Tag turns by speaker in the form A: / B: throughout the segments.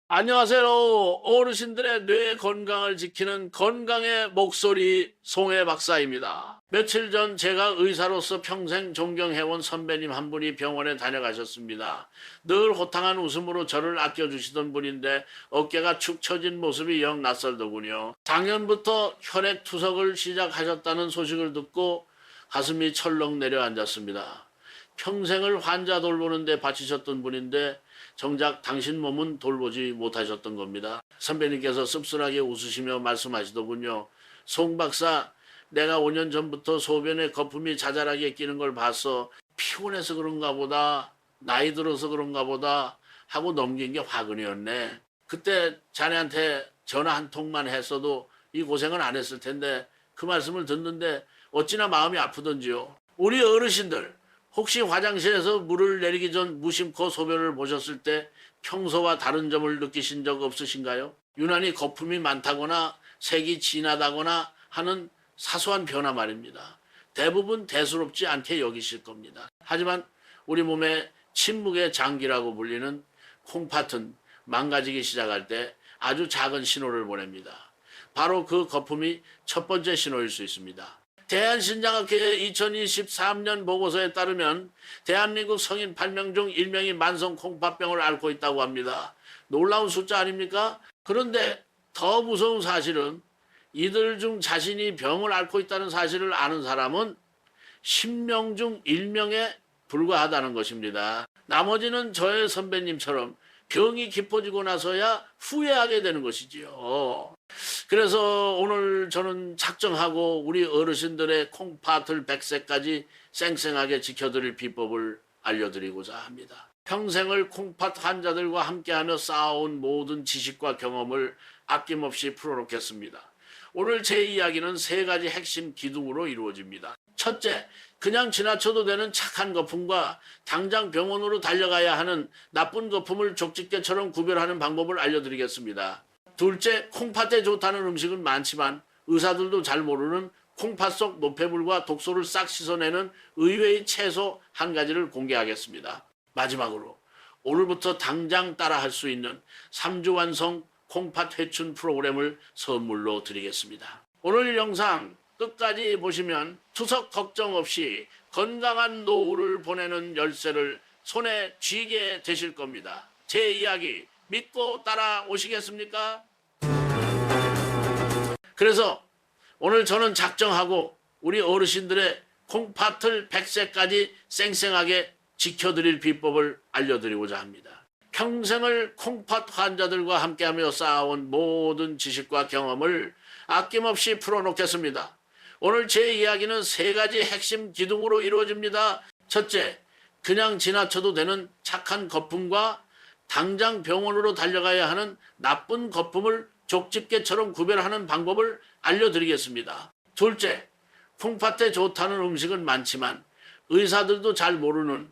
A: 안녕하세요. 어르신들의 뇌 건강을 지키는 건강의 목소리 송혜 박사입니다. 며칠 전 제가 의사로서 평생 존경해온 선배님 한 분이 병원에 다녀가셨습니다. 늘 호탕한 웃음으로 저를 아껴주시던 분인데 어깨가 축 처진 모습이 영 낯설더군요. 작년부터 혈액 투석을 시작하셨다는 소식을 듣고 가슴이 철렁 내려앉았습니다. 평생을 환자 돌보는 데 바치셨던 분인데 정작 당신 몸은 돌보지 못하셨던 겁니다. 선배님께서 씁쓸하게 웃으시며 말씀하시더군요. 송 박사, 내가 5년 전부터 소변에 거품이 자잘하게 끼는 걸 봤어. 피곤해서 그런가 보다, 나이 들어서 그런가 보다 하고 넘긴 게 화근이었네. 그때 자네한테 전화 한 통만 했어도 이 고생은 안 했을 텐데 그 말씀을 듣는데 어찌나 마음이 아프던지요. 우리 어르신들 혹시 화장실에서 물을 내리기 전 무심코 소변을 보셨을 때 평소와 다른 점을 느끼신 적 없으신가요? 유난히 거품이 많다거나 색이 진하다거나 하는 사소한 변화 말입니다. 대부분 대수롭지 않게 여기실 겁니다. 하지만 우리 몸의 침묵의 장기라고 불리는 콩팥은 망가지기 시작할 때 아주 작은 신호를 보냅니다. 바로 그 거품이 첫 번째 신호일 수 있습니다. 대한신장학회 2023년 보고서에 따르면 대한민국 성인 8명 중 1명이 만성 콩팥병을 앓고 있다고 합니다. 놀라운 숫자 아닙니까? 그런데 더 무서운 사실은 이들 중 자신이 병을 앓고 있다는 사실을 아는 사람은 10명 중 1명에 불과하다는 것입니다. 나머지는 저의 선배님처럼 병이 깊어지고 나서야 후회하게 되는 것이지요. 그래서 오늘 저는 작정하고 우리 어르신들의 콩팥을 100세까지 쌩쌩하게 지켜드릴 비법을 알려드리고자 합니다. 평생을 콩팥 환자들과 함께하며 쌓아온 모든 지식과 경험을 아낌없이 풀어놓겠습니다. 오늘 제 이야기는 세 가지 핵심 기둥으로 이루어집니다. 첫째, 그냥 지나쳐도 되는 착한 거품과 당장 병원으로 달려가야 하는 나쁜 거품을 족집게처럼 구별하는 방법을 알려드리겠습니다. 둘째, 콩팥에 좋다는 음식은 많지만 의사들도 잘 모르는 콩팥 속 노폐물과 독소를 싹 씻어내는 의외의 채소 한 가지를 공개하겠습니다. 마지막으로 오늘부터 당장 따라할 수 있는 3주 완성 콩팥 회춘 프로그램을 선물로 드리겠습니다. 오늘 영상 끝까지 보시면 투석 걱정 없이 건강한 노후를 보내는 열쇠를 손에 쥐게 되실 겁니다. 제 이야기 믿고 따라오시겠습니까? 그래서 오늘 저는 작정하고 우리 어르신들의 콩팥을 100세까지 쌩쌩하게 지켜드릴 비법을 알려드리고자 합니다. 평생을 콩팥 환자들과 함께하며 쌓아온 모든 지식과 경험을 아낌없이 풀어놓겠습니다. 오늘 제 이야기는 세 가지 핵심 기둥으로 이루어집니다. 첫째, 그냥 지나쳐도 되는 착한 거품과 당장 병원으로 달려가야 하는 나쁜 거품을 족집게처럼 구별하는 방법을 알려드리겠습니다. 둘째, 콩팥에 좋다는 음식은 많지만 의사들도 잘 모르는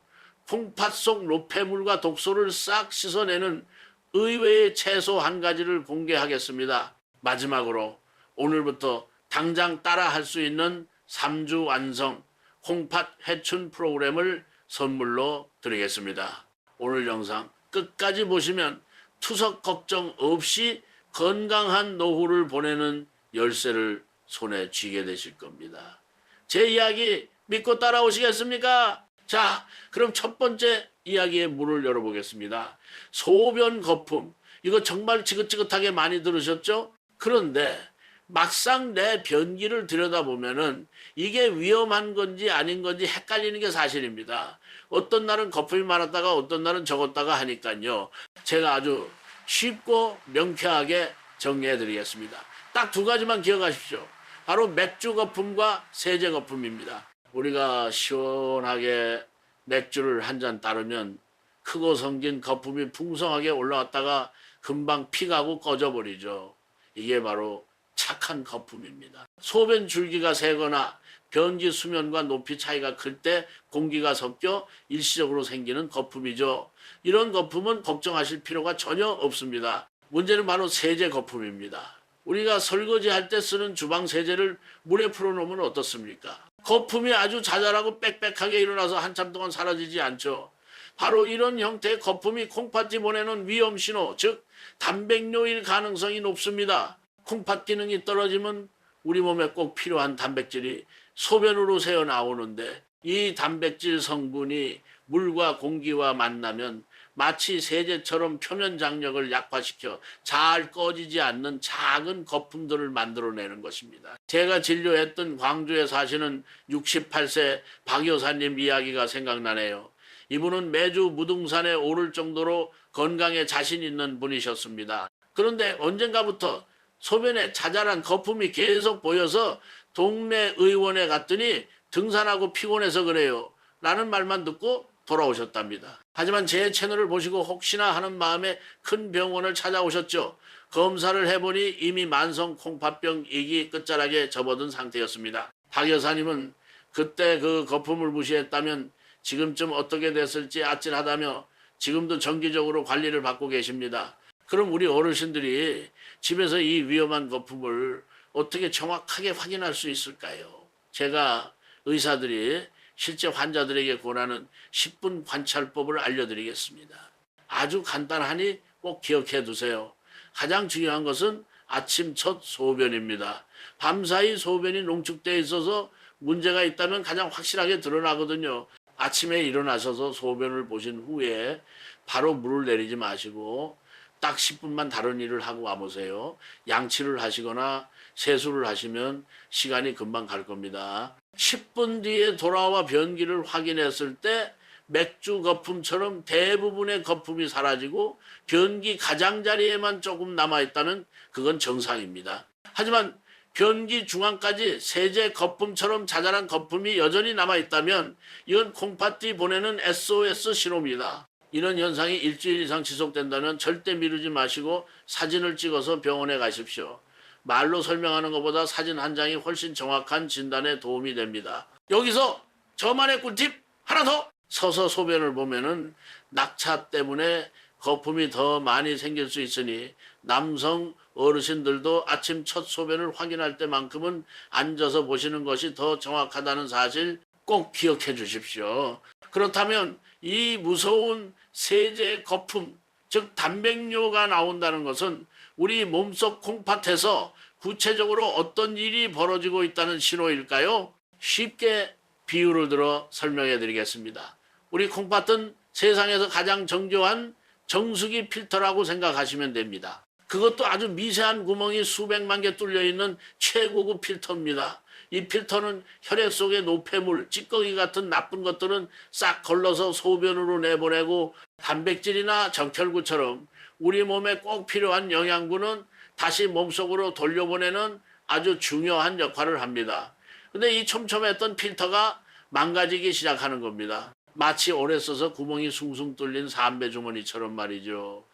A: 콩팥 속 노폐물과 독소를 싹 씻어내는 의외의 채소 한 가지를 공개하겠습니다. 마지막으로 오늘부터 당장 따라 할 수 있는 3주 완성 콩팥 회춘 프로그램을 선물로 드리겠습니다. 오늘 영상 끝까지 보시면 투석 걱정 없이 건강한 노후를 보내는 열쇠를 손에 쥐게 되실 겁니다. 제 이야기 믿고 따라오시겠습니까? 자, 그럼 첫 번째 이야기의 문을 열어보겠습니다. 소변 거품. 이거 정말 지긋지긋하게 많이 들으셨죠? 그런데 막상 내 변기를 들여다보면은 이게 위험한 건지 아닌 건지 헷갈리는 게 사실입니다. 어떤 날은 거품이 많았다가 어떤 날은 적었다가 하니까요. 제가 아주 쉽고 명쾌하게 정리해 드리겠습니다. 딱 두 가지만 기억하십시오. 바로 맥주 거품과 세제 거품입니다. 우리가 시원하게 맥주를 한 잔 따르면 크고 성긴 거품이 풍성하게 올라왔다가 금방 피가고 꺼져버리죠. 이게 바로 착한 거품입니다. 소변 줄기가 새거나 변기 수면과 높이 차이가 클 때 공기가 섞여 일시적으로 생기는 거품이죠. 이런 거품은 걱정하실 필요가 전혀 없습니다. 문제는 바로 세제 거품입니다. 우리가 설거지할 때 쓰는 주방 세제를 물에 풀어놓으면 어떻습니까? 거품이 아주 자잘하고 빽빽하게 일어나서 한참 동안 사라지지 않죠. 바로 이런 형태의 거품이 콩팥이 보내는 위험 신호, 즉 단백뇨일 가능성이 높습니다. 콩팥 기능이 떨어지면 우리 몸에 꼭 필요한 단백질이 소변으로 새어 나오는데 이 단백질 성분이 물과 공기와 만나면 마치 세제처럼 표면 장력을 약화시켜 잘 꺼지지 않는 작은 거품들을 만들어내는 것입니다. 제가 진료했던 광주에 사시는 68세 박 여사님 이야기가 생각나네요. 이분은 매주 무등산에 오를 정도로 건강에 자신 있는 분이셨습니다. 그런데 언젠가부터 소변에 자잘한 거품이 계속 보여서 동네 의원에 갔더니 등산하고 피곤해서 그래요 라는 말만 듣고 돌아오셨답니다. 하지만 제 채널을 보시고 혹시나 하는 마음에 큰 병원을 찾아오셨죠. 검사를 해보니 이미 만성 콩팥병 2기 끝자락에 접어든 상태였습니다. 박 여사님은 그때 그 거품을 무시했다면 지금쯤 어떻게 됐을지 아찔하다며 지금도 정기적으로 관리를 받고 계십니다. 그럼 우리 어르신들이 집에서 이 위험한 거품을 어떻게 정확하게 확인할 수 있을까요? 제가 의사들이 실제 환자들에게 권하는 10분 관찰법을 알려드리겠습니다. 아주 간단하니 꼭 기억해 두세요. 가장 중요한 것은 아침 첫 소변입니다. 밤사이 소변이 농축되어 있어서 문제가 있다면 가장 확실하게 드러나거든요. 아침에 일어나셔서 소변을 보신 후에 바로 물을 내리지 마시고 딱 10분만 다른 일을 하고 와보세요. 양치를 하시거나 세수를 하시면 시간이 금방 갈 겁니다. 10분 뒤에 돌아와 변기를 확인했을 때 맥주 거품처럼 대부분의 거품이 사라지고 변기 가장자리에만 조금 남아있다면 그건 정상입니다. 하지만 변기 중앙까지 세제 거품처럼 자잘한 거품이 여전히 남아있다면 이건 콩팥이 보내는 SOS 신호입니다. 이런 현상이 일주일 이상 지속된다면 절대 미루지 마시고 사진을 찍어서 병원에 가십시오. 말로 설명하는 것보다 사진 한 장이 훨씬 정확한 진단에 도움이 됩니다. 여기서 저만의 꿀팁 하나 더! 서서 소변을 보면은 낙차 때문에 거품이 더 많이 생길 수 있으니 남성 어르신들도 아침 첫 소변을 확인할 때만큼은 앉아서 보시는 것이 더 정확하다는 사실 꼭 기억해 주십시오. 그렇다면 이 무서운 세제 거품, 즉 단백뇨가 나온다는 것은 우리 몸속 콩팥에서 구체적으로 어떤 일이 벌어지고 있다는 신호일까요? 쉽게 비유를 들어 설명해 드리겠습니다. 우리 콩팥은 세상에서 가장 정교한 정수기 필터라고 생각하시면 됩니다. 그것도 아주 미세한 구멍이 수백만 개 뚫려 있는 최고급 필터입니다. 이 필터는 혈액 속의 노폐물, 찌꺼기 같은 나쁜 것들은 싹 걸러서 소변으로 내보내고 단백질이나 적혈구처럼 우리 몸에 꼭 필요한 영양분은 다시 몸속으로 돌려보내는 아주 중요한 역할을 합니다. 근데 이 촘촘했던 필터가 망가지기 시작하는 겁니다. 마치 오래 써서 구멍이 숭숭 뚫린 삼배 주머니처럼 말이죠.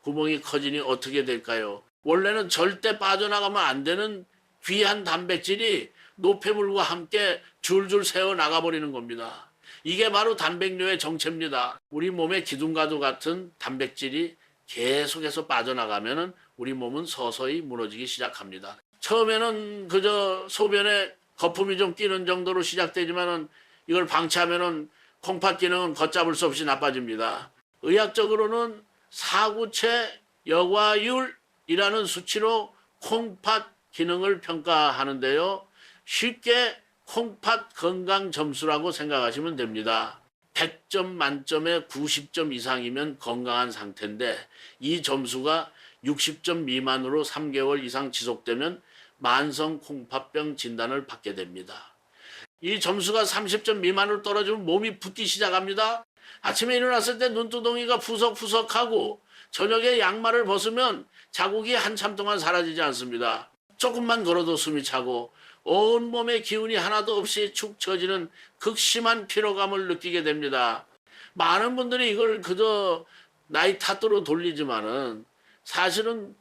A: 구멍이 커지니 어떻게 될까요? 원래는 절대 빠져나가면 안 되는 귀한 단백질이 노폐물과 함께 줄줄 새어 나가버리는 겁니다. 이게 바로 단백뇨의 정체입니다. 우리 몸의 기둥과도 같은 단백질이 계속해서 빠져나가면 우리 몸은 서서히 무너지기 시작합니다. 처음에는 그저 소변에 거품이 좀 끼는 정도로 시작되지만 이걸 방치하면 콩팥 기능은 걷잡을 수 없이 나빠집니다. 의학적으로는 사구체 여과율이라는 수치로 콩팥 기능을 평가하는데요. 쉽게 콩팥 건강 점수라고 생각하시면 됩니다. 100점 만점에 90점 이상이면 건강한 상태인데 이 점수가 60점 미만으로 3개월 이상 지속되면 만성 콩팥병 진단을 받게 됩니다. 이 점수가 30점 미만으로 떨어지면 몸이 붓기 시작합니다. 아침에 일어났을 때 눈두덩이가 푸석푸석하고 저녁에 양말을 벗으면 자국이 한참 동안 사라지지 않습니다. 조금만 걸어도 숨이 차고 온몸의 기운이 하나도 없이 축 처지는 극심한 피로감을 느끼게 됩니다. 많은 분들이 이걸 그저 나이 탓으로 돌리지만은 사실은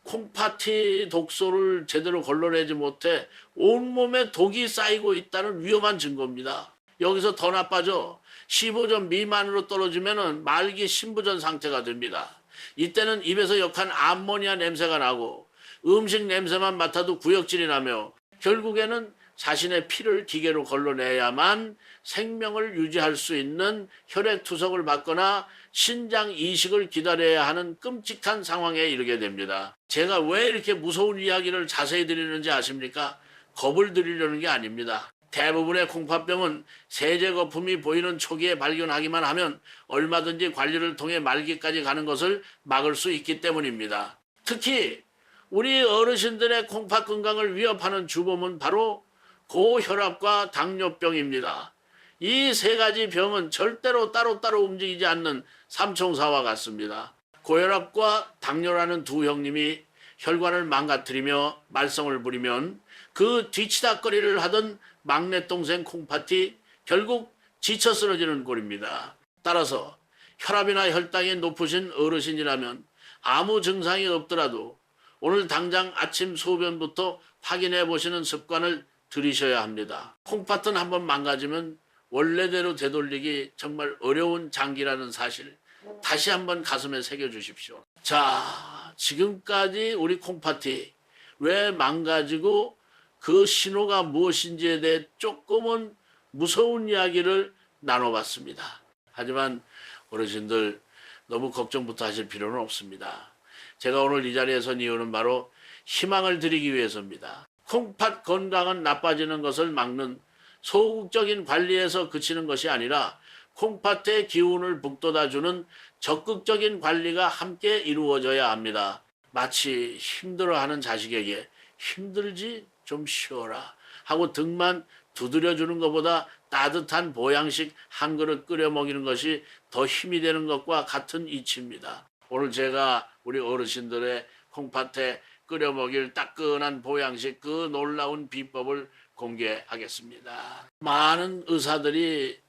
A: 콩팥이 독소를 제대로 걸러내지 못해 온몸에 독이 쌓이고 있다는 위험한 증거입니다. 여기서 더 나빠져 15점 미만으로 떨어지면 말기 신부전 상태가 됩니다. 이때는 입에서 역한 암모니아 냄새가 나고 음식 냄새만 맡아도 구역질이 나며 결국에는 자신의 피를 기계로 걸러내야만 생명을 유지할 수 있는 혈액투석을 받거나 신장 이식을 기다려야 하는 끔찍한 상황에 이르게 됩니다. 제가 왜 이렇게 무서운 이야기를 자세히 드리는지 아십니까? 겁을 드리려는 게 아닙니다. 대부분의 콩팥병은 세제 거품이 보이는 초기에 발견하기만 하면 얼마든지 관리를 통해 말기까지 가는 것을 막을 수 있기 때문입니다. 특히 우리 어르신들의 콩팥 건강을 위협하는 주범은 바로 고혈압과 당뇨병입니다. 이 세 가지 병은 절대로 따로따로 움직이지 않는 삼총사와 같습니다. 고혈압과 당뇨라는 두 형님이 혈관을 망가뜨리며 말썽을 부리면 그 뒤치다거리를 하던 막내 동생 콩팥이 결국 지쳐 쓰러지는 꼴입니다. 따라서 혈압이나 혈당이 높으신 어르신이라면 아무 증상이 없더라도 오늘 당장 아침 소변부터 확인해 보시는 습관을 들이셔야 합니다. 콩팥은 한번 망가지면 원래대로 되돌리기 정말 어려운 장기라는 사실 다시 한번 가슴에 새겨주십시오. 자, 지금까지 우리 콩팥이 왜 망가지고 그 신호가 무엇인지에 대해 조금은 무서운 이야기를 나눠봤습니다. 하지만 어르신들 너무 걱정부터 하실 필요는 없습니다. 제가 오늘 이 자리에 선 이유는 바로 희망을 드리기 위해서입니다. 콩팥 건강은 나빠지는 것을 막는 소극적인 관리에서 그치는 것이 아니라 콩팥의 기운을 북돋아주는 적극적인 관리가 함께 이루어져야 합니다. 마치 힘들어하는 자식에게 힘들지 좀 쉬어라 하고 등만 두드려주는 것보다 따뜻한 보양식 한 그릇 끓여 먹이는 것이 더 힘이 되는 것과 같은 이치입니다. 오늘 제가 우리 어르신들의 콩팥에 끓여 먹일 따끈한 보양식 그 놀라운 비법을 공개하겠습니다. 많은 의사들이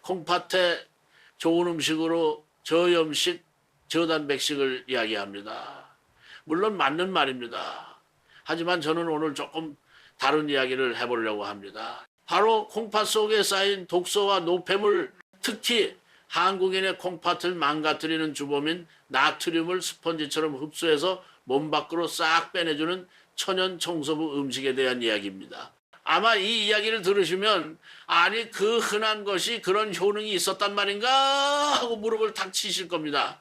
A: 콩팥에 좋은 음식으로 저염식, 저단백식을 이야기합니다. 물론 맞는 말입니다. 하지만 저는 오늘 조금 다른 이야기를 해보려고 합니다. 바로 콩팥 속에 쌓인 독소와 노폐물, 특히 한국인의 콩팥을 망가뜨리는 주범인 나트륨을 스펀지처럼 흡수해서 몸 밖으로 싹 빼내주는 천연 청소부 음식에 대한 이야기입니다. 아마 이 이야기를 들으시면 아니 그 흔한 것이 그런 효능이 있었단 말인가 하고 무릎을 탁 치실 겁니다.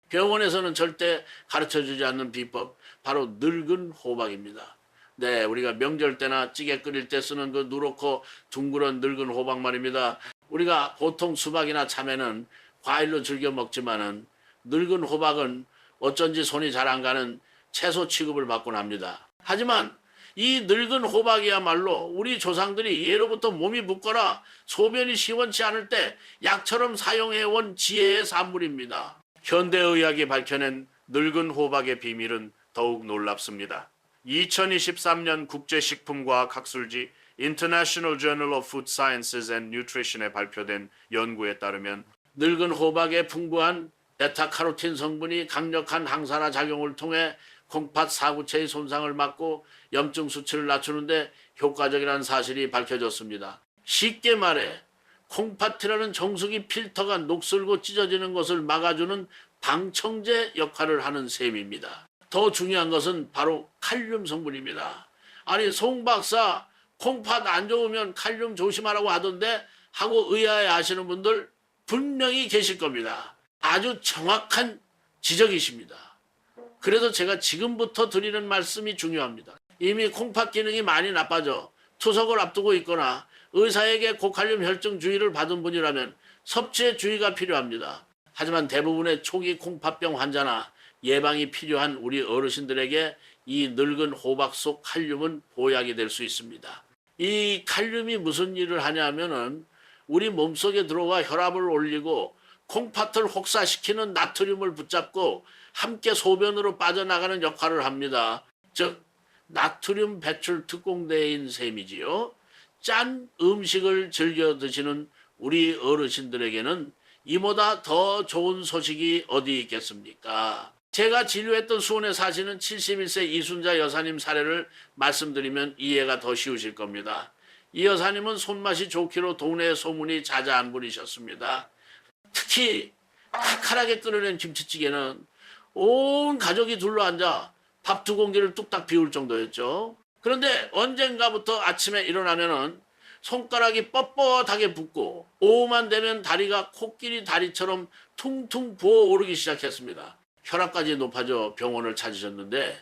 A: 병원에서는 절대 가르쳐주지 않는 비법, 바로 늙은 호박입니다. 네, 우리가 명절 때나 찌개 끓일 때 쓰는 그 누렇고 둥그런 늙은 호박 말입니다. 우리가 보통 수박이나 참외는 과일로 즐겨 먹지만은 늙은 호박은 어쩐지 손이 잘 안 가는 채소 취급을 받곤 합니다. 하지만 이 늙은 호박이야말로 우리 조상들이 예로부터 몸이 붓거나 소변이 시원치 않을 때 약처럼 사용해온 지혜의 산물입니다. 현대의학이 밝혀낸 늙은 호박의 비밀은 더욱 놀랍습니다. 2023년 국제식품과학 학술지 International Journal of Food Sciences and Nutrition에 발표된 연구에 따르면 늙은 호박의 풍부한 베타카로틴 성분이 강력한 항산화 작용을 통해 콩팥 사구체의 손상을 막고 염증 수치를 낮추는데 효과적이라는 사실이 밝혀졌습니다. 쉽게 말해 콩팥이라는 정수기 필터가 녹슬고 찢어지는 것을 막아주는 방청제 역할을 하는 셈입니다. 더 중요한 것은 바로 칼륨 성분입니다. 아니 송 박사 콩팥 안 좋으면 칼륨 조심하라고 하던데 하고 의아해 하시는 분들 분명히 계실 겁니다. 아주 정확한 지적이십니다. 그래서 제가 지금부터 드리는 말씀이 중요합니다. 이미 콩팥 기능이 많이 나빠져 투석을 앞두고 있거나 의사에게 고칼륨 혈증 주의를 받은 분이라면 섭취에 주의가 필요합니다. 하지만 대부분의 초기 콩팥병 환자나 예방이 필요한 우리 어르신들에게 이 늙은 호박 속 칼륨은 보약이 될 수 있습니다. 이 칼륨이 무슨 일을 하냐면은 우리 몸속에 들어와 혈압을 올리고 콩팥을 혹사시키는 나트륨을 붙잡고 함께 소변으로 빠져나가는 역할을 합니다. 즉 나트륨 배출 특공대인 셈이지요. 짠 음식을 즐겨 드시는 우리 어르신들에게는 이보다 더 좋은 소식이 어디 있겠습니까? 제가 진료했던 수원에 사시는 71세 이순자 여사님 사례를 말씀드리면 이해가 더 쉬우실 겁니다. 이 여사님은 손맛이 좋기로 동네에 소문이 자자한 분이셨습니다. 특히 칼칼하게 끓여낸 김치찌개는 온 가족이 둘러앉아 밥 두 공기를 뚝딱 비울 정도였죠. 그런데 언젠가부터 아침에 일어나면은 손가락이 뻣뻣하게 붓고 오후만 되면 다리가 코끼리 다리처럼 퉁퉁 부어오르기 시작했습니다. 혈압까지 높아져 병원을 찾으셨는데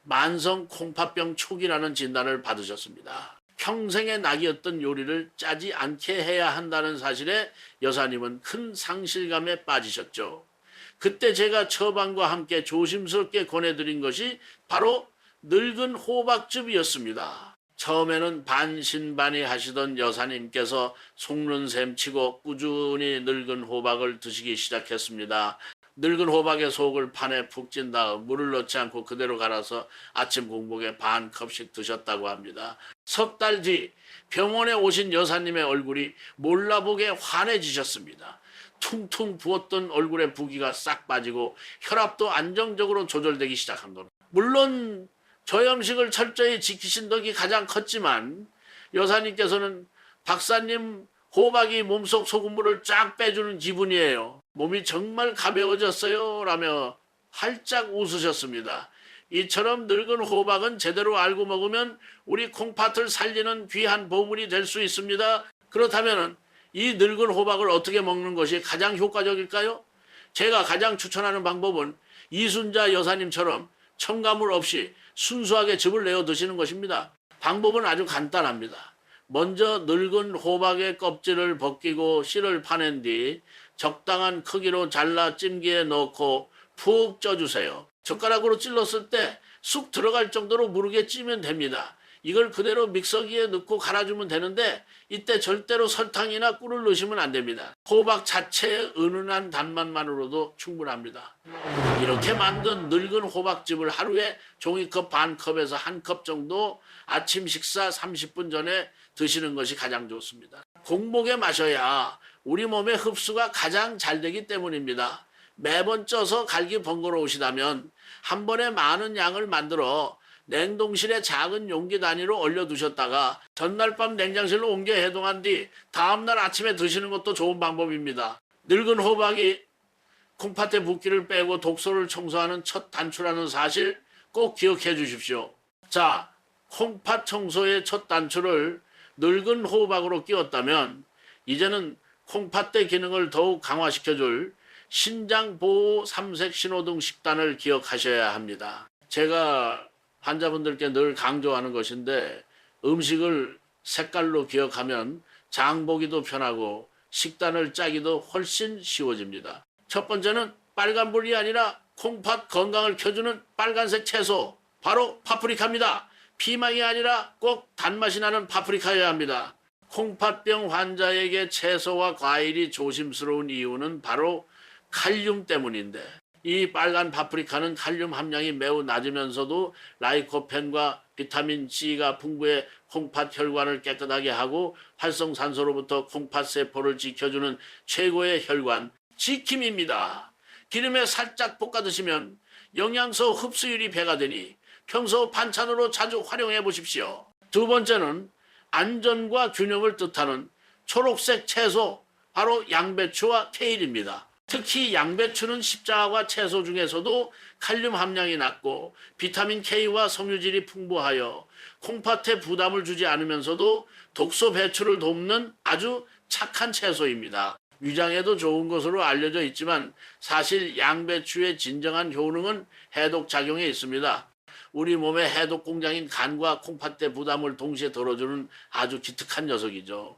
A: 만성 콩팥병 초기라는 진단을 받으셨습니다. 평생의 낙이었던 요리를 짜지 않게 해야 한다는 사실에 여사님은 큰 상실감에 빠지셨죠. 그때 제가 처방과 함께 조심스럽게 권해드린 것이 바로 늙은 호박즙이었습니다. 처음에는 반신반의하시던 여사님께서 속는 셈 치고 꾸준히 늙은 호박을 드시기 시작했습니다. 늙은 호박의 속을 판에 푹 찐 다음 물을 넣지 않고 그대로 갈아서 아침 공복에 반 컵씩 드셨다고 합니다. 석 달 뒤 병원에 오신 여사님의 얼굴이 몰라보게 환해지셨습니다. 퉁퉁 부었던 얼굴의 부기가 싹 빠지고 혈압도 안정적으로 조절되기 시작한 겁니다. 물론 저염식을 철저히 지키신 덕이 가장 컸지만 여사님께서는 박사님 호박이 몸속 소금물을 쫙 빼주는 기분이에요. 몸이 정말 가벼워졌어요 라며 활짝 웃으셨습니다. 이처럼 늙은 호박은 제대로 알고 먹으면 우리 콩팥을 살리는 귀한 보물이 될 수 있습니다. 그렇다면 이 늙은 호박을 어떻게 먹는 것이 가장 효과적일까요? 제가 가장 추천하는 방법은 이순자 여사님처럼 첨가물 없이 순수하게 즙을 내어 드시는 것입니다. 방법은 아주 간단합니다. 먼저 늙은 호박의 껍질을 벗기고 씨를 파낸 뒤 적당한 크기로 잘라 찜기에 넣고 푹 쪄주세요. 젓가락으로 찔렀을 때 쑥 들어갈 정도로 무르게 찌면 됩니다. 이걸 그대로 믹서기에 넣고 갈아주면 되는데 이때 절대로 설탕이나 꿀을 넣으시면 안 됩니다. 호박 자체의 은은한 단맛만으로도 충분합니다. 이렇게 만든 늙은 호박즙을 하루에 종이컵 반컵에서 한 컵 정도 아침 식사 30분 전에 드시는 것이 가장 좋습니다. 공복에 마셔야 우리 몸의 흡수가 가장 잘 되기 때문입니다. 매번 쪄서 갈기 번거로우시다면 한 번에 많은 양을 만들어 냉동실에 작은 용기 단위로 얼려두셨다가 전날 밤 냉장실로 옮겨 해동한 뒤 다음날 아침에 드시는 것도 좋은 방법입니다. 늙은 호박이 콩팥의 붓기를 빼고 독소를 청소하는 첫 단추라는 사실 꼭 기억해 주십시오. 자, 콩팥 청소의 첫 단추를 늙은 호박으로 끼웠다면 이제는 콩팥대 기능을 더욱 강화시켜줄 신장보호 삼색 신호등 식단을 기억하셔야 합니다. 제가 환자분들께 늘 강조하는 것인데 음식을 색깔로 기억하면 장 보기도 편하고 식단을 짜기도 훨씬 쉬워집니다. 첫 번째는 빨간불이 아니라 콩팥 건강을 켜주는 빨간색 채소, 바로 파프리카입니다. 피망이 아니라 꼭 단맛이 나는 파프리카여야 합니다. 콩팥병 환자에게 채소와 과일이 조심스러운 이유는 바로 칼륨 때문인데 이 빨간 파프리카는 칼륨 함량이 매우 낮으면서도 라이코펜과 비타민 C가 풍부해 콩팥 혈관을 깨끗하게 하고 활성산소로부터 콩팥 세포를 지켜주는 최고의 혈관 지킴입니다. 기름에 살짝 볶아 드시면 영양소 흡수율이 배가 되니 평소 반찬으로 자주 활용해 보십시오. 두 번째는 안전과 균형을 뜻하는 초록색 채소, 바로 양배추와 케일입니다. 특히 양배추는 십자과 채소 중에서도 칼륨 함량이 낮고 비타민 K와 섬유질이 풍부하여 콩팥에 부담을 주지 않으면서도 독소 배출을 돕는 아주 착한 채소입니다. 위장에도 좋은 것으로 알려져 있지만 사실 양배추의 진정한 효능은 해독 작용에 있습니다. 우리 몸의 해독 공장인 간과 콩팥대 부담을 동시에 덜어주는 아주 기특한 녀석이죠.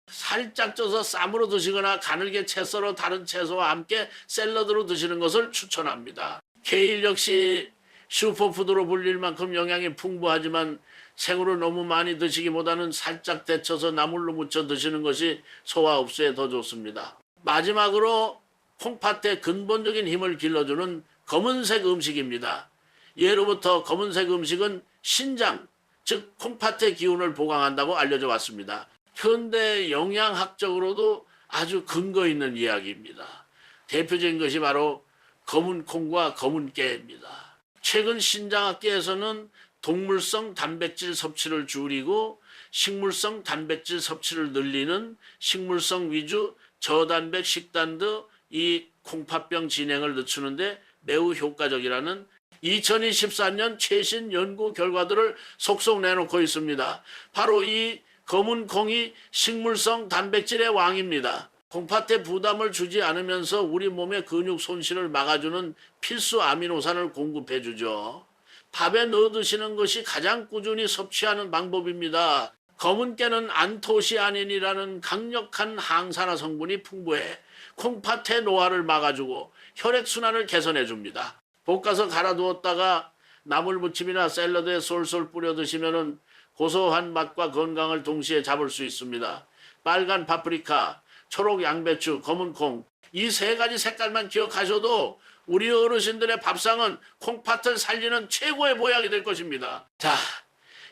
A: 살짝 쪄서 쌈으로 드시거나 가늘게 채 썰어 다른 채소와 함께 샐러드로 드시는 것을 추천합니다. 케일 역시 슈퍼푸드로 불릴 만큼 영양이 풍부하지만 생으로 너무 많이 드시기보다는 살짝 데쳐서 나물로 무쳐 드시는 것이 소화 흡수에 더 좋습니다. 마지막으로 콩팥의 근본적인 힘을 길러주는 검은색 음식입니다. 예로부터 검은색 음식은 신장, 즉 콩팥의 기운을 보강한다고 알려져 왔습니다. 현대 영양학적으로도 아주 근거 있는 이야기입니다. 대표적인 것이 바로 검은 콩과 검은 깨입니다. 최근 신장학계에서는 동물성 단백질 섭취를 줄이고 식물성 단백질 섭취를 늘리는 식물성 위주 저단백 식단도 이 콩팥병 진행을 늦추는데 매우 효과적이라는 2024년 최신 연구 결과들을 속속 내놓고 있습니다. 바로 이 검은 콩이 식물성 단백질의 왕입니다. 콩팥에 부담을 주지 않으면서 우리 몸의 근육 손실을 막아주는 필수 아미노산을 공급해 주죠. 밥에 넣어 드시는 것이 가장 꾸준히 섭취하는 방법입니다. 검은 깨는 안토시아닌이라는 강력한 항산화 성분이 풍부해 콩팥의 노화를 막아주고 혈액순환을 개선해 줍니다. 볶아서 갈아두었다가 나물무침이나 샐러드에 솔솔 뿌려 드시면 고소한 맛과 건강을 동시에 잡을 수 있습니다. 빨간 파프리카, 초록 양배추, 검은 콩, 이 세 가지 색깔만 기억하셔도 우리 어르신들의 밥상은 콩팥을 살리는 최고의 보약이 될 것입니다. 자,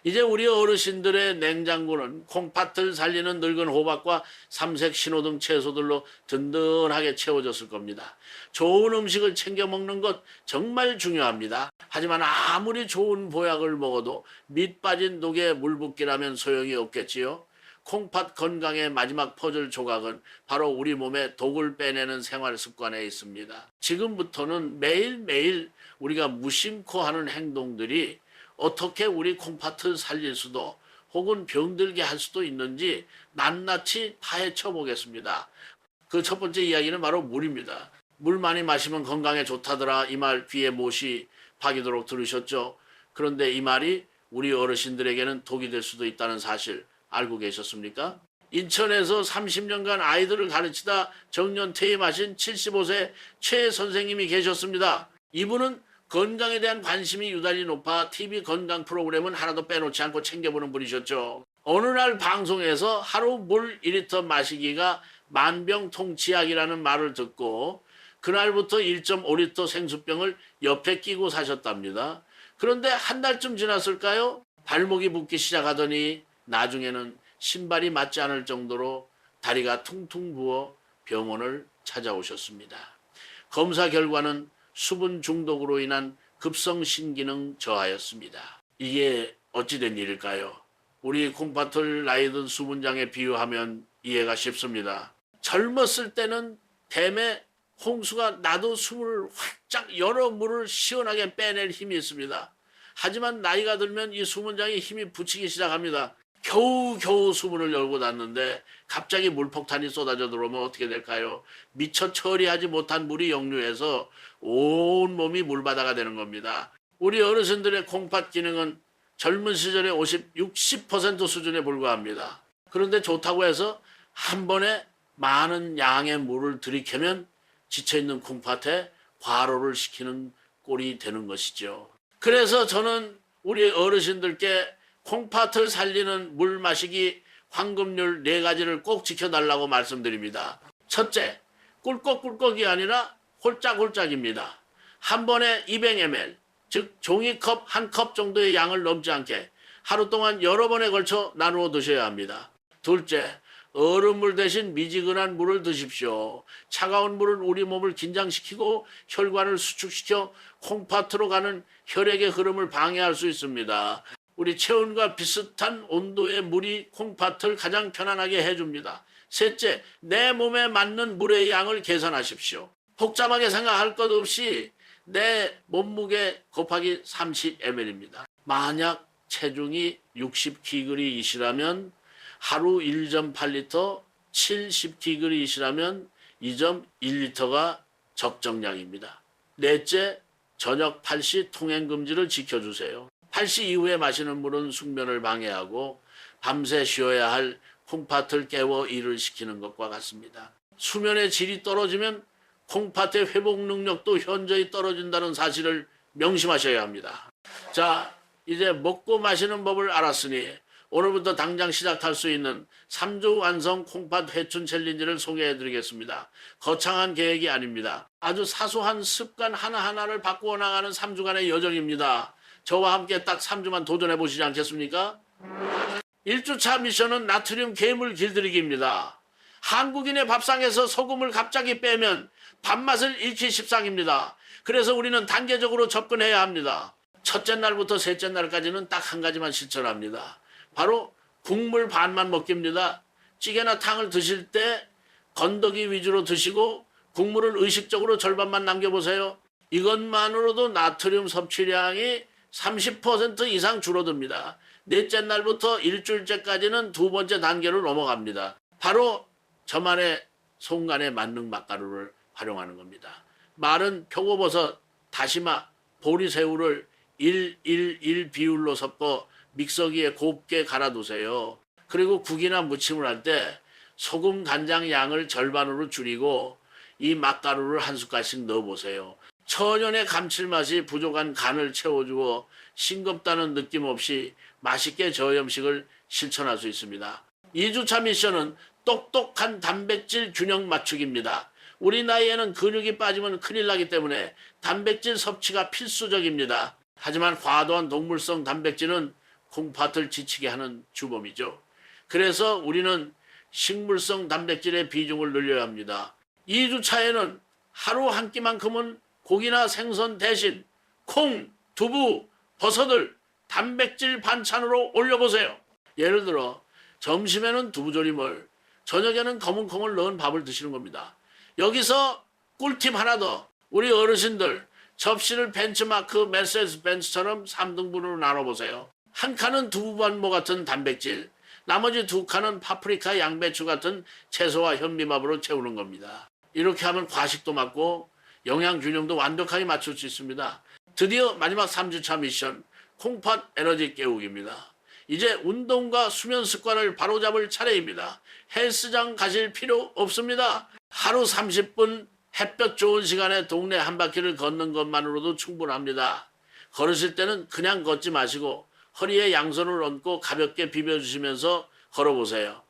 A: 이제 우리 어르신들의 냉장고는 콩팥을 살리는 늙은 호박과 삼색 신호등 채소들로 든든하게 채워졌을 겁니다. 좋은 음식을 챙겨 먹는 것 정말 중요합니다. 하지만 아무리 좋은 보약을 먹어도 밑 빠진 독에 물 붓기라면 소용이 없겠지요. 콩팥 건강의 마지막 퍼즐 조각은 바로 우리 몸에 독을 빼내는 생활 습관에 있습니다. 지금부터는 매일매일 우리가 무심코 하는 행동들이 어떻게 우리 콩팥을 살릴 수도 혹은 병들게 할 수도 있는지 낱낱이 파헤쳐 보겠습니다. 그 첫 번째 이야기는 바로 물입니다. 물 많이 마시면 건강에 좋다더라, 이 말 귀에 못이 박이도록 들으셨죠? 그런데 이 말이 우리 어르신들에게는 독이 될 수도 있다는 사실 알고 계셨습니까? 인천에서 30년간 아이들을 가르치다 정년 퇴임하신 75세 최 선생님이 계셨습니다. 이분은 건강에 대한 관심이 유달리 높아 TV 건강 프로그램은 하나도 빼놓지 않고 챙겨보는 분이셨죠. 어느 날 방송에서 하루 물 2리터 마시기가 만병통치약이라는 말을 듣고 그날부터 1.5리터 생수병을 옆에 끼고 사셨답니다. 그런데 한 달쯤 지났을까요? 발목이 붓기 시작하더니 나중에는 신발이 맞지 않을 정도로 다리가 퉁퉁 부어 병원을 찾아오셨습니다. 검사 결과는 수분 중독으로 인한 급성 신기능 저하였습니다. 이게 어찌된 일일까요? 우리 콩팥을 나이 든 수문장에 비유하면 이해가 쉽습니다. 젊었을 때는 댐에 홍수가 나도 숨을 활짝 열어 물을 시원하게 빼낼 힘이 있습니다. 하지만 나이가 들면 이 수문장에 힘이 붙이기 시작합니다. 겨우겨우 수문을 열고 닫는데 갑자기 물폭탄이 쏟아져 들어오면 어떻게 될까요? 미처 처리하지 못한 물이 역류해서 온 몸이 물바다가 되는 겁니다. 우리 어르신들의 콩팥 기능은 젊은 시절의 60% 수준에 불과합니다. 그런데 좋다고 해서 한 번에 많은 양의 물을 들이켜면 지쳐있는 콩팥에 과로를 시키는 꼴이 되는 것이죠. 그래서 저는 우리 어르신들께 콩팥을 살리는 물 마시기 황금률 4가지를 꼭 지켜달라고 말씀드립니다. 첫째, 꿀꺽꿀꺽이 아니라 홀짝홀짝입니다. 한 번에 200ml, 즉 종이컵 1컵 정도의 양을 넘지 않게 하루 동안 여러 번에 걸쳐 나누어 드셔야 합니다. 둘째, 얼음물 대신 미지근한 물을 드십시오. 차가운 물은 우리 몸을 긴장시키고 혈관을 수축시켜 콩팥으로 가는 혈액의 흐름을 방해할 수 있습니다. 우리 체온과 비슷한 온도의 물이 콩팥을 가장 편안하게 해줍니다. 셋째, 내 몸에 맞는 물의 양을 계산하십시오. 복잡하게 생각할 것 없이 내 몸무게 곱하기 30ml입니다. 만약 체중이 60kg이시라면 하루 1.8리터, 70kg이시라면 2.1리터가 적정량입니다. 넷째, 저녁 8시 통행금지를 지켜주세요. 8시 이후에 마시는 물은 숙면을 방해하고 밤새 쉬어야 할 콩팥을 깨워 일을 시키는 것과 같습니다. 수면의 질이 떨어지면 콩팥의 회복 능력도 현저히 떨어진다는 사실을 명심하셔야 합니다. 자, 이제 먹고 마시는 법을 알았으니 오늘부터 당장 시작할 수 있는 3주 완성 콩팥 회춘 챌린지를 소개해드리겠습니다. 거창한 계획이 아닙니다. 아주 사소한 습관 하나하나를 바꾸어 나가는 3주간의 여정입니다. 저와 함께 딱 3주만 도전해 보시지 않겠습니까? 1주차 미션은 나트륨 괴물 길들이기입니다. 한국인의 밥상에서 소금을 갑자기 빼면 밥맛을 잃기 십상입니다. 그래서 우리는 단계적으로 접근해야 합니다. 첫째 날부터 셋째 날까지는 딱 한 가지만 실천합니다. 바로 국물 반만 먹기입니다. 찌개나 탕을 드실 때 건더기 위주로 드시고 국물을 의식적으로 절반만 남겨보세요. 이것만으로도 나트륨 섭취량이 30% 이상 줄어듭니다. 넷째 날부터 일주일째까지는 두 번째 단계로 넘어갑니다. 바로 저만의 송간의 만능 맛가루를 활용하는 겁니다. 마른 표고버섯, 다시마, 보리새우를 1:1:1 비율로 섞어 믹서기에 곱게 갈아두세요. 그리고 국이나 무침을 할 때 소금 간장 양을 절반으로 줄이고 이 맛가루를 한 숟갈씩 넣어보세요. 천연의 감칠맛이 부족한 간을 채워주고 싱겁다는 느낌 없이 맛있게 저염식을 실천할 수 있습니다. 2주차 미션은 똑똑한 단백질 균형 맞추기입니다. 우리 나이에는 근육이 빠지면 큰일 나기 때문에 단백질 섭취가 필수적입니다. 하지만 과도한 동물성 단백질은 콩팥을 지치게 하는 주범이죠. 그래서 우리는 식물성 단백질의 비중을 늘려야 합니다. 2주차에는 하루 한 끼만큼은 고기나 생선 대신 콩, 두부, 버섯을 단백질 반찬으로 올려보세요. 예를 들어 점심에는 두부조림을, 저녁에는 검은 콩을 넣은 밥을 드시는 겁니다. 여기서 꿀팁 하나 더. 우리 어르신들 접시를 벤츠마크 메르세데스 벤츠처럼 3등분으로 나눠보세요. 한 칸은 두부반모 같은 단백질, 나머지 두 칸은 파프리카, 양배추 같은 채소와 현미밥으로 채우는 겁니다. 이렇게 하면 과식도 맞고 영양균형도 완벽하게 맞출 수 있습니다. 드디어 마지막 3주차 미션, 콩팥 에너지 깨우기입니다. 이제 운동과 수면 습관을 바로잡을 차례입니다. 헬스장 가실 필요 없습니다. 하루 30분 햇볕 좋은 시간에 동네 한 바퀴를 걷는 것만으로도 충분합니다. 걸으실 때는 그냥 걷지 마시고 허리에 양손을 얹고 가볍게 비벼주시면서 걸어보세요.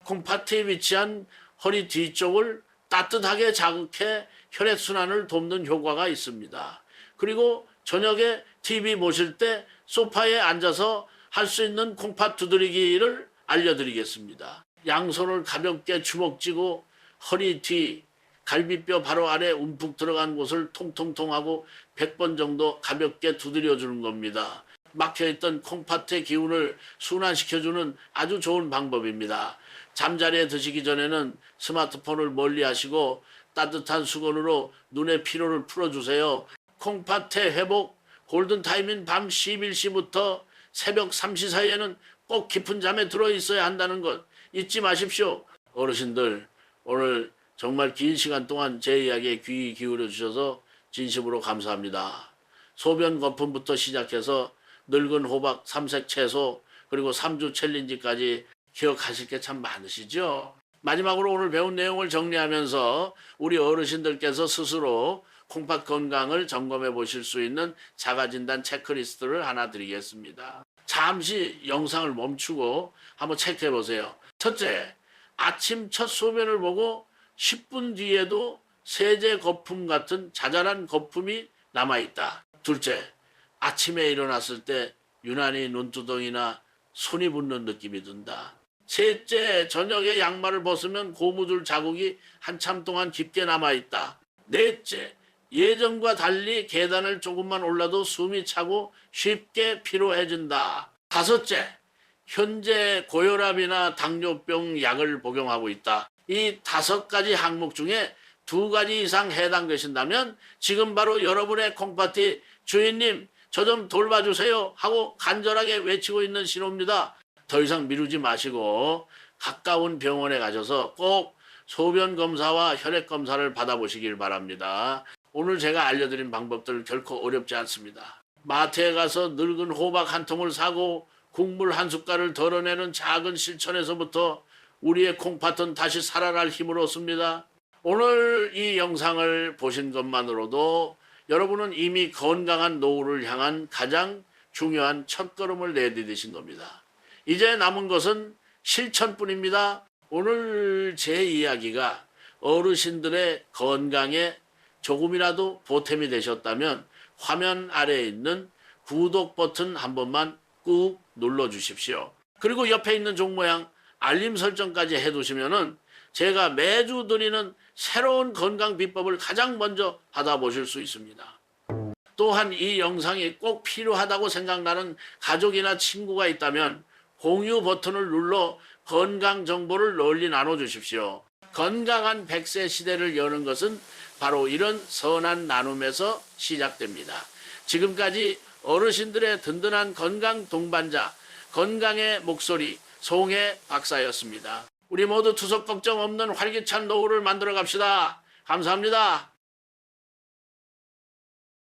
A: 콩팥에 위치한 허리 뒤쪽을 따뜻하게 자극해 혈액순환을 돕는 효과가 있습니다. 그리고 저녁에 TV 보실 때 소파에 앉아서 할 수 있는 콩팥 두드리기를 알려드리겠습니다. 양손을 가볍게 주먹 쥐고 허리 뒤, 갈비뼈 바로 아래 움푹 들어간 곳을 통통통하고 100번 정도 가볍게 두드려 주는 겁니다. 막혀있던 콩팥의 기운을 순환시켜주는 아주 좋은 방법입니다. 잠자리에 드시기 전에는 스마트폰을 멀리 하시고 따뜻한 수건으로 눈의 피로를 풀어주세요. 콩팥의 회복, 골든타임인 밤 11시부터 새벽 3시 사이에는 꼭 깊은 잠에 들어있어야 한다는 것 잊지 마십시오. 어르신들, 오늘 정말 긴 시간 동안 제 이야기에 귀 기울여 주셔서 진심으로 감사합니다. 소변 거품부터 시작해서 늙은 호박, 삼색 채소, 그리고 3주 챌린지까지 기억하실 게 참 많으시죠? 마지막으로 오늘 배운 내용을 정리하면서 우리 어르신들께서 스스로 콩팥 건강을 점검해 보실 수 있는 자가진단 체크리스트를 하나 드리겠습니다. 잠시 영상을 멈추고 한번 체크해 보세요. 첫째, 아침 첫 소변을 보고 10분 뒤에도 세제 거품 같은 자잘한 거품이 남아있다. 둘째, 아침에 일어났을 때 유난히 눈두덩이나 손이 붓는 느낌이 든다. 셋째, 저녁에 양말을 벗으면 고무줄 자국이 한참 동안 깊게 남아있다. 넷째, 예전과 달리 계단을 조금만 올라도 숨이 차고 쉽게 피로해진다. 다섯째, 현재 고혈압이나 당뇨병 약을 복용하고 있다. 이 5가지 항목 중에 2가지 이상 해당되신다면 지금 바로 여러분의 콩팥이 주인님 저 좀 돌봐주세요 하고 간절하게 외치고 있는 신호입니다. 더 이상 미루지 마시고 가까운 병원에 가셔서 꼭 소변 검사와 혈액 검사를 받아보시길 바랍니다. 오늘 제가 알려드린 방법들 결코 어렵지 않습니다. 마트에 가서 늙은 호박 한 통을 사고 국물 한 숟갈을 덜어내는 작은 실천에서부터 우리의 콩팥은 다시 살아날 힘을 얻습니다. 오늘 이 영상을 보신 것만으로도 여러분은 이미 건강한 노후를 향한 가장 중요한 첫걸음을 내디디신 겁니다. 이제 남은 것은 실천뿐입니다. 오늘 제 이야기가 어르신들의 건강에 조금이라도 보탬이 되셨다면 화면 아래에 있는 구독 버튼 한 번만 꾹 눌러주십시오. 그리고 옆에 있는 종 모양 알림 설정까지 해두시면은 제가 매주 드리는 새로운 건강 비법을 가장 먼저 받아보실 수 있습니다. 또한 이 영상이 꼭 필요하다고 생각나는 가족이나 친구가 있다면 공유 버튼을 눌러 건강 정보를 널리 나눠주십시오. 건강한 100세 시대를 여는 것은 바로 이런 선한 나눔에서 시작됩니다. 지금까지 어르신들의 든든한 건강 동반자, 건강의 목소리 송혜 박사였습니다. 우리 모두 투석 걱정 없는 활기찬 노후를 만들어 갑시다. 감사합니다.